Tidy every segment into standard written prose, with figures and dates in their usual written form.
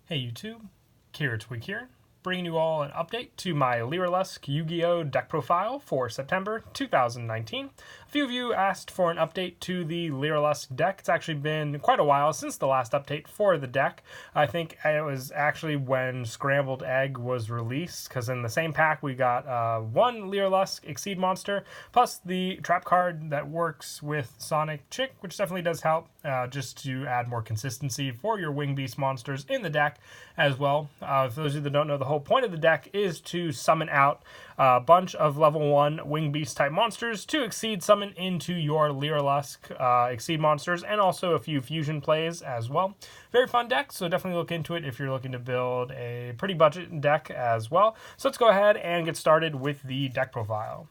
Hey YouTube, Tweak here, bringing you all an update to my Lyrilusc Yugioh deck profile for September 2019. A few of you asked for an update to the Lyrilusc deck. It's actually been quite a while since the last update for the deck. I think it was actually when Scrambled Egg was released, because in the same pack we got one Lyrilusc Exceed monster, plus the trap card that works with Sonic Chick, which definitely does help just to add more consistency for your Wing Beast monsters in the deck as well. For those of you that don't know, the whole point of the deck is to summon out a bunch of level 1 Wing Beast type monsters to Exceed summon into your Lyrilusc Exceed monsters, and also a few fusion plays as well. Very fun deck, so definitely look into it if you're looking to build a pretty budget deck as well. So let's go ahead and get started with the deck profile.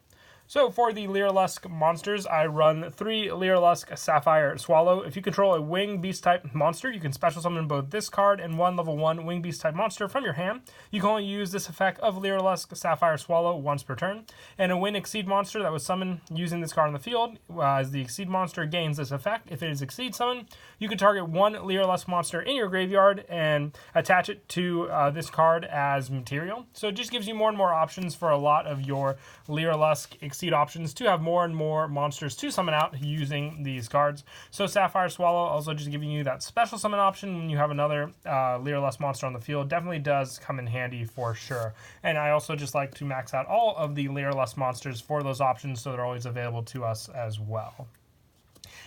So for the Lyrilusc monsters, I run 3 Lyrilusc Sapphire Swallow. If you control a Wing Beast type monster, you can special summon both this card and one level 1 Wing Beast type monster from your hand. You can only use this effect of Lyrilusc Sapphire Swallow once per turn. And a Win Exceed monster that was summoned using this card on the field, as the Exceed monster gains this effect. If it is Exceed summoned, you can target one Lyrilusc monster in your graveyard and attach it to this card as material. So it just gives you more and more options for a lot of your Lyrilusc Exceed options to have more and more monsters to summon out using these cards. So Sapphire Swallow also just giving you that special summon option when you have another Lyrilusc monster on the field definitely does come in handy for sure. And I also just like to max out all of the Lyrilusc monsters for those options so they're always available to us as well.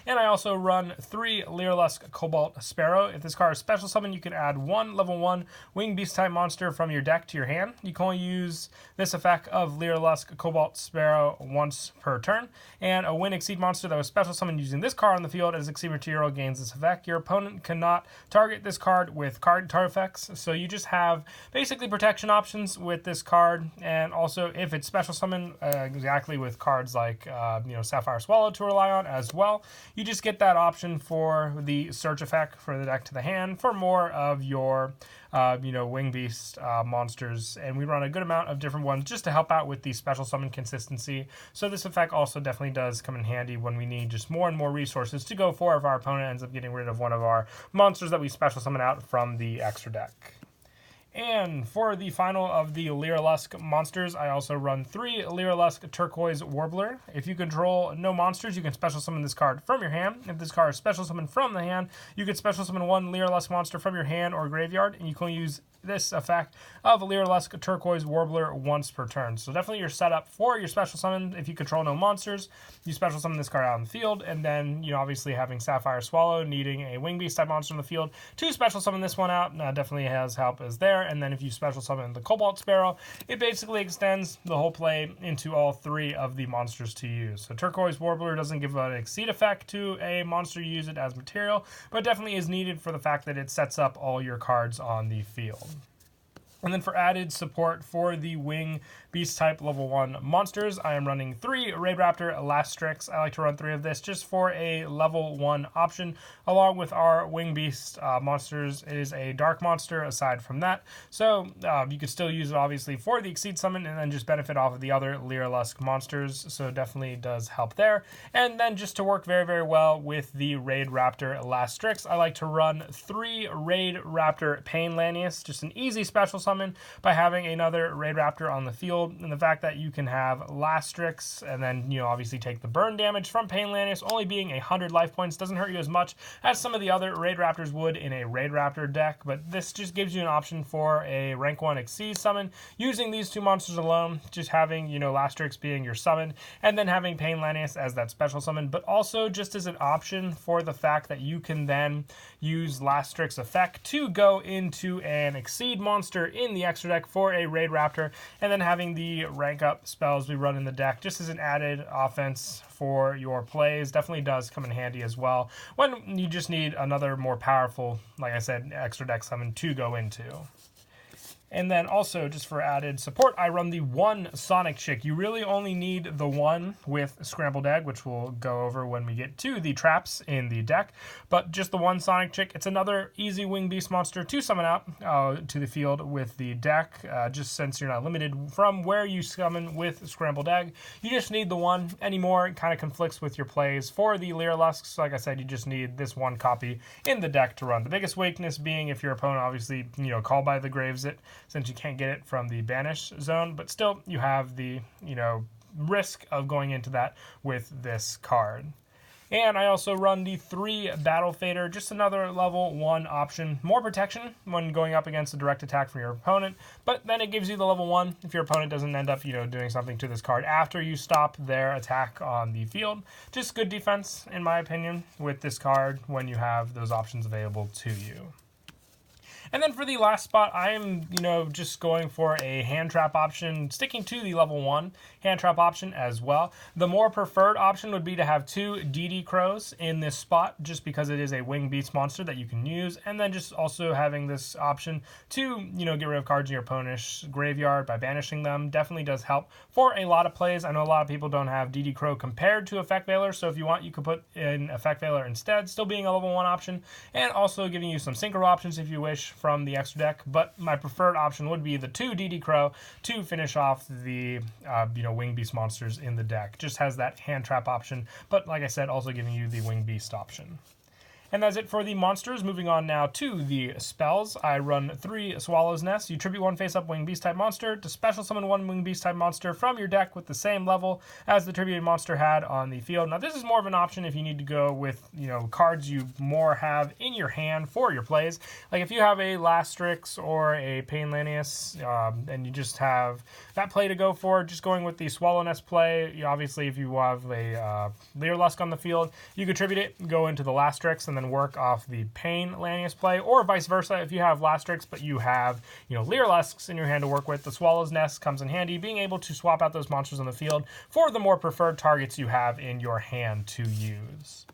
And I also run 3 Lyrilusc Cobalt Sparrow. If this card is special summon, you can add one level 1 Wing Beast type monster from your deck to your hand. You can only use this effect of Lyrilusc Cobalt Sparrow once per turn. And a Win Exceed monster that was special summoned using this card on the field as Exceed material gains this effect. Your opponent cannot target this card with card effects, so you just have basically protection options with this card. And also, if it's special summoned, exactly with cards like Sapphire Swallow to rely on as well, you just get that option for the search effect for the deck to the hand for more of your Wing Beast monsters. And we run a good amount of different ones just to help out with the special summon consistency. So this effect also definitely does come in handy when we need just more and more resources to go for if our opponent ends up getting rid of one of our monsters that we special summon out from the extra deck. And for the final of the Lyrilusc monsters, I also run 3 Lyrilusc Turquoise Warbler. If you control no monsters, you can special summon this card from your hand. If this card is special summoned from the hand, you can special summon one Lyrilusc monster from your hand or graveyard, and you can use this effect of Lyrilusc Turquoise Warbler once per turn. So definitely your setup for your special summon. If you control no monsters, you special summon this card out in the field, and then obviously having Sapphire Swallow needing a Wing Beast type monster in the field to special summon this one out definitely has help as there. And then if you special summon the Cobalt Sparrow, it basically extends the whole play into all 3 of the monsters to use. So Turquoise Warbler doesn't give an Exceed effect to a monster, you use it as material, but definitely is needed for the fact that it sets up all your cards on the field. And then for added support for the Wing Beast type level 1 monsters, I am running 3 Raid Raptor Elastrix. I like to run 3 of this just for a level 1 option. Along with our Wing Beast monsters, it is a dark monster aside from that. So you could still use it obviously for the Exceed summon and then just benefit off of the other Lyrilusc monsters. So it definitely does help there. And then just to work very, very well with the Raid Raptor Elastrix, I like to run 3 Raid Raptor Pain Lanius. Just an easy special summon by having another Raid Raptor on the field, and the fact that you can have Elastrix and then obviously take the burn damage from Pain Lanius, only being 100 life points, doesn't hurt you as much as some of the other Raid Raptors would in a Raid Raptor deck, but this just gives you an option for a rank 1 Exceed summon using these 2 monsters alone, just having Elastrix being your summon and then having Pain Lanius as that special summon, but also just as an option for the fact that you can then use Elastrix effect to go into an Exceed monster in the extra deck for a Raid Raptor, and then having the rank up spells we run in the deck just as an added offense for your plays definitely does come in handy as well when you just need another more powerful, like I said, extra deck summon to go into. And then also, just for added support, I run the one Sonic Chick. You really only need the one with Scrambled Egg, which we'll go over when we get to the traps in the deck. But just the one Sonic Chick. It's another easy Wing Beast monster to summon out to the field with the deck, just since you're not limited from where you summon with Scrambled Egg. You just need the one anymore. It kind of conflicts with your plays for the Lyrilusc. So like I said, you just need this one copy in the deck to run. The biggest weakness being if your opponent obviously, Call by the Graves it, since you can't get it from the banish zone, but still you have the, risk of going into that with this card. And I also run the 3 Battle Fader, just another level 1 option. More protection when going up against a direct attack from your opponent, but then it gives you the level 1 if your opponent doesn't end up, doing something to this card after you stop their attack on the field. Just good defense, in my opinion, with this card when you have those options available to you. And then for the last spot, I am, just going for a hand trap option, sticking to the level 1 hand trap option as well. The more preferred option would be to have 2 DD Crows in this spot, just because it is a Wing Beast monster that you can use. And then just also having this option to, get rid of cards in your opponent's graveyard by banishing them definitely does help for a lot of plays. I know a lot of people don't have DD Crow compared to Effect Veiler, so if you want, you could put in Effect Veiler instead, still being a level 1 option, and also giving you some synchro options if you wish from the extra deck, but my preferred option would be the 2 DD Crow to finish off the Wing Beast monsters in the deck. Just has that hand trap option, but like I said, also giving you the Wing Beast option. And that's it for the monsters. Moving on now to the spells. I run 3 Swallow's Nest. You tribute 1 face-up Wing Beast type monster to special summon 1 Wing Beast type monster from your deck with the same level as the tributed monster had on the field. Now this is more of an option if you need to go with, cards you more have in your hand for your plays. Like if you have a Lastrix or a Painlanius, and you just have that play to go for, just going with the Swallow Nest play. Obviously if you have a Lyrilusc on the field, you could tribute it, go into the Lastrix, and then work off the Painlanius play, or vice versa. If you have Lastrix but you have, Lyriluscs in your hand to work with, the Swallow's Nest comes in handy, being able to swap out those monsters on the field for the more preferred targets you have in your hand to use.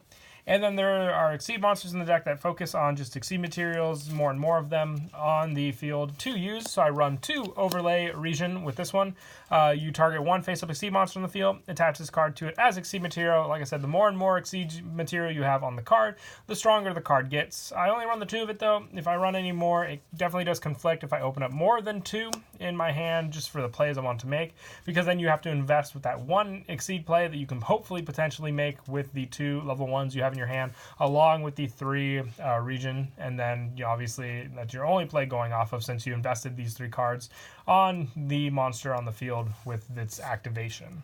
And then there are Exceed monsters in the deck that focus on just Exceed materials, more and more of them on the field to use. So I run 2 Overlay Region with this one. You target 1 face-up Exceed monster on the field, attach this card to it as Exceed material. Like I said, the more and more Exceed material you have on the card, the stronger the card gets. I only run the 2 of it though. If I run any more, it definitely does conflict if I open up more than 2 in my hand just for the plays I want to make, because then you have to invest with that 1 Exceed play that you can hopefully potentially make with the 2 level 1s you have in your hand, along with the 3 region, and then obviously that's your only play going off of, since you invested these 3 cards on the monster on the field with its activation.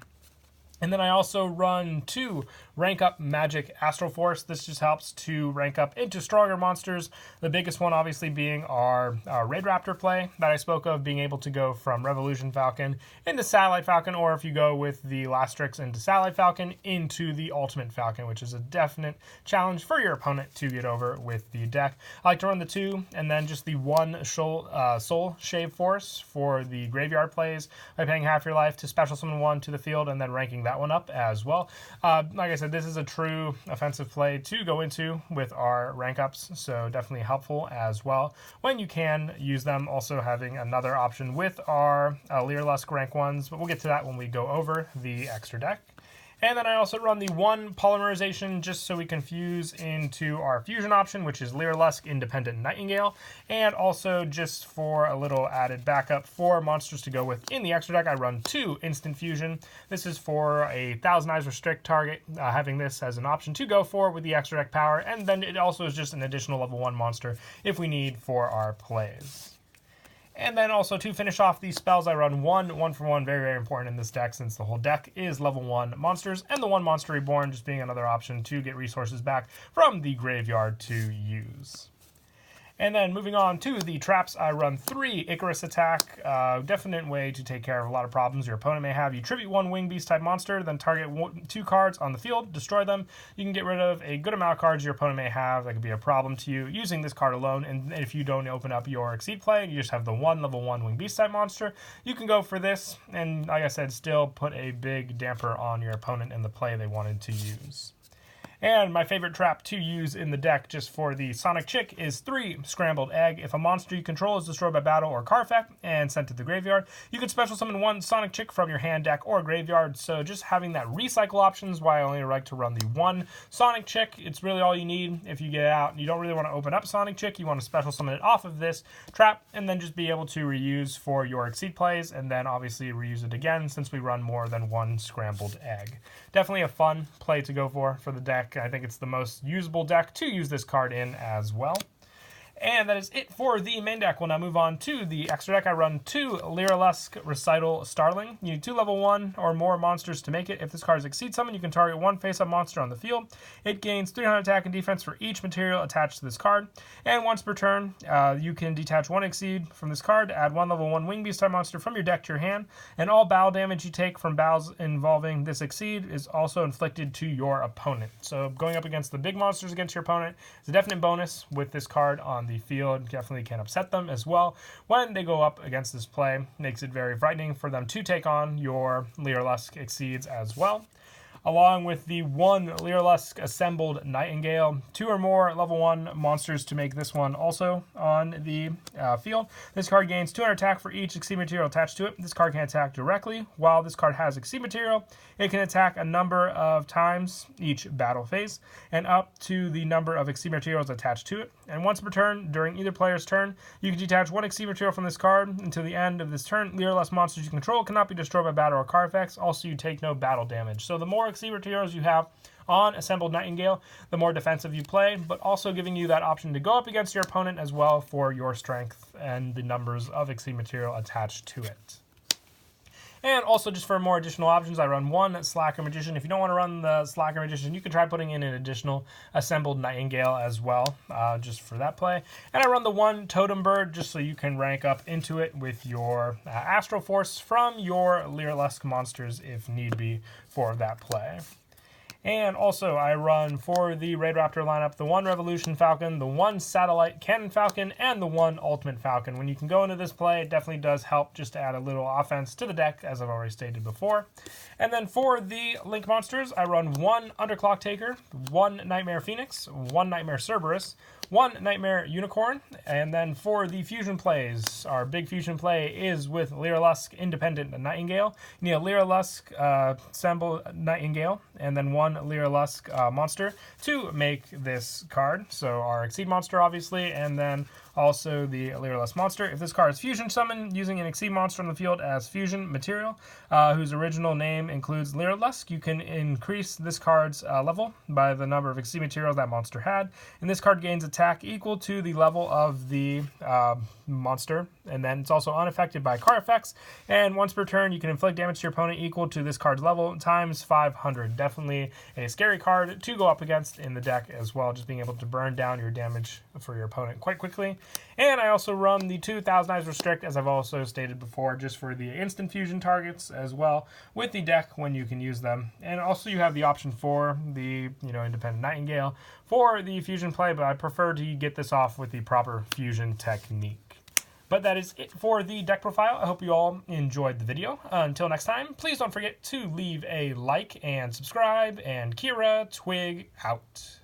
And then I also run 2 Rank Up Magic Astral Force. This just helps to rank up into stronger monsters. The biggest one obviously being our Raid Raptor play that I spoke of, being able to go from Revolution Falcon into Satellite Falcon, or if you go with the Lastrix into Satellite Falcon into the Ultimate Falcon, which is a definite challenge for your opponent to get over with the deck. I like to run the 2 and then just the 1 Soul Shave Force for the graveyard plays by paying half your life to special summon 1 to the field and then ranking that one up as well. Like I said, this is a true offensive play to go into with our rank ups, so definitely helpful as well when you can use them. Also having another option with our Lyrilusc rank 1s, but we'll get to that when we go over the extra deck. And then I also run the 1 Polymerization just so we can fuse into our fusion option, which is Lyrilusc Independent Nightingale. And also just for a little added backup for monsters to go with in the extra deck, I run 2 Instant Fusion. This is for a Thousand Eyes Restrict target, having this as an option to go for with the extra deck power. And then it also is just an additional level 1 monster if we need for our plays. And then also to finish off these spells, I run 1 for 1, very, very important in this deck since the whole deck is level 1 monsters, and the 1 Monster Reborn just being another option to get resources back from the graveyard to use. And then moving on to the traps, I run 3 Icarus Attack. Definite way to take care of a lot of problems your opponent may have. You tribute 1 Wing Beast type monster, then target 2 cards on the field, destroy them. You can get rid of a good amount of cards your opponent may have that could be a problem to you using this card alone. And if you don't open up your Exceed play, you just have the 1 level 1 Wing Beast type monster, you can go for this. And like I said, still put a big damper on your opponent and the play they wanted to use. And my favorite trap to use in the deck just for the Sonic Chick is 3 Scrambled Egg. If a monster you control is destroyed by battle or card effect and sent to the graveyard, you can special summon 1 Sonic Chick from your hand, deck, or graveyard. So just having that recycle option is why I only like to run the 1 Sonic Chick. It's really all you need. If you get out and you don't really want to open up Sonic Chick, you want to special summon it off of this trap and then just be able to reuse for your Exceed plays, and then obviously reuse it again since we run more than 1 Scrambled Egg. Definitely a fun play to go for the deck. I think it's the most usable deck to use this card in as well. And that is it for the main deck. We'll now move on to the extra deck. I run 2 Lyrilusc Recital Starling. You need 2 level 1 or more monsters to make it. If this card is Exceed Summon, you can target 1 face-up monster on the field. It gains 300 attack and defense for each material attached to this card. And once per turn, you can detach 1 Exceed from this card, add 1 level 1 Wing Beast type monster from your deck to your hand, and all battle damage you take from battles involving this Exceed is also inflicted to your opponent. So going up against the big monsters against your opponent is a definite bonus with this card on the field. Definitely can upset them as well when they go up against this play. Makes it very frightening for them to take on your Lyrilusc Exceeds as well. Along with the 1 Lyrilusc Assembled Nightingale, 2 or more level 1 monsters to make this one also on the field. This card gains 200 attack for each Exceed material attached to it. This card can attack directly. While this card has Exceed material, it can attack a number of times each battle phase, and up to the number of Exceed materials attached to it. And once per turn, during either player's turn, you can detach 1 Exceed material from this card. Until the end of this turn, Lyrilusc monsters you control cannot be destroyed by battle or card effects. Also, you take no battle damage. So the more Exceed materials you have on Assembled Nightingale, the more defensive you play, but also giving you that option to go up against your opponent as well for your strength and the numbers of Exceed material attached to it. And also, just for more additional options, I run 1 Slacker Magician. If you don't want to run the Slacker Magician, you can try putting in an additional Assembled Nightingale as well, just for that play. And I run the 1 Totem Bird, just so you can rank up into it with your Astral Force from your Lyrilusc monsters if need be for that play. And also, I run for the Raid Raptor lineup the 1 Revolution Falcon, the 1 Satellite Cannon Falcon, and the 1 Ultimate Falcon. When you can go into this play, it definitely does help just to add a little offense to the deck, as I've already stated before. And then for the Link monsters, I run 1 Underclock Taker, 1 Nightmare Phoenix, 1 Nightmare Cerberus, 1 Nightmare Unicorn, and then for the fusion plays, our big fusion play is with Lyrilusc Independent Nightingale. You need a Lyrilusc Assembled Nightingale, and then 1 Lyrilusc monster to make this card. So our Exceed monster, obviously, and then also the Lyrilusc monster. If this card is fusion summoned using an Exceed monster on the field as fusion material, whose original name includes Lyrilusc, you can increase this card's level by the number of Exceed materials that monster had. And this card gains attack equal to the level of the monster, and then it's also unaffected by card effects. And once per turn, you can inflict damage to your opponent equal to this card's level times 500. Definitely a scary card to go up against in the deck as well, just being able to burn down your damage for your opponent quite quickly. And I also run the 2 Thousand Eyes Restrict, as I've also stated before, just for the instant fusion targets as well with the deck when you can use them. And also you have the option for the Independent Nightingale for the fusion play, but I prefer to get this off with the proper fusion technique. But that is it for the deck profile. I hope you all enjoyed the video. Until next time, please don't forget to leave a like and subscribe, and Kira Twig out.